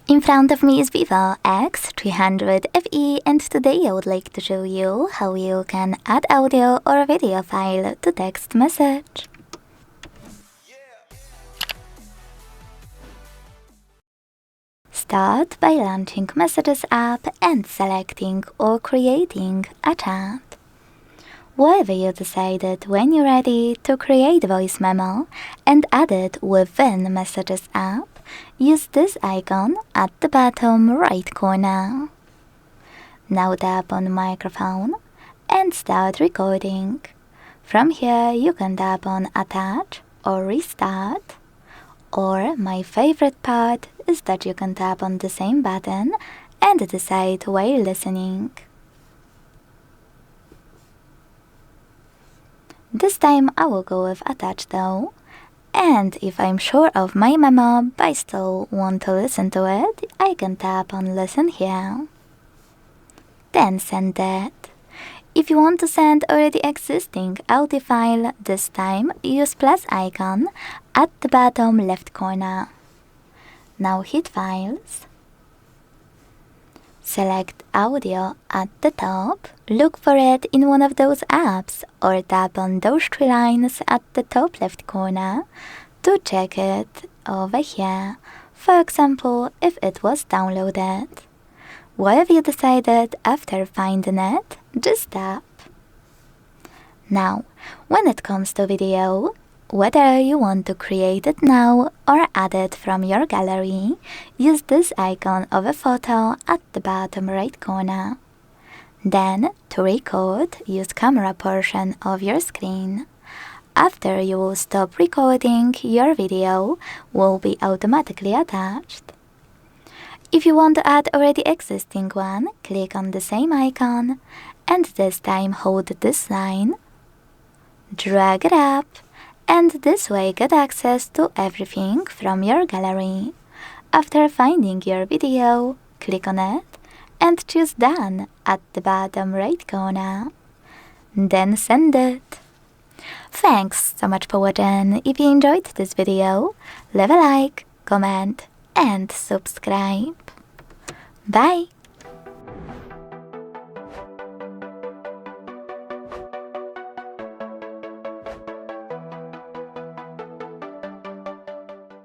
In front of me is VIVO X300 FE, and today I would like to show you how you can add audio or video file to text message. Start by launching Messages app and selecting or creating a chat. Whatever you decided, when you're ready to create voice memo and add it within Messages app, use this icon at the bottom right corner. Now tap on microphone and start recording. From here you can tap on attach or restart, or my favorite part is that you can tap on the same button and decide while listening. This time I will go with attach though, and if I'm sure of my memo but I still want to listen to it, I can tap on listen here. Then send it. If you want to send already existing audio file, this time use plus icon at the bottom left corner. Now hit Files. Select audio at the top, look for it in one of those apps, or tap on those three lines at the top left corner to check it over here, for example if it was downloaded. Whatever you decided after finding it, just tap. Now, when it comes to video, whether you want to create it now or add it from your gallery, use this icon of a photo at the bottom right corner. Then, to record, use camera portion of your screen. After you will stop recording, your video will be automatically attached. If you want to add already existing one, click on the same icon, and this time hold this line, drag it up, and this way get access to everything from your gallery. After finding your video, click on it and choose Done at the bottom right corner. Then send it. Thanks so much for watching. If you enjoyed this video, leave a like, comment and subscribe. Bye!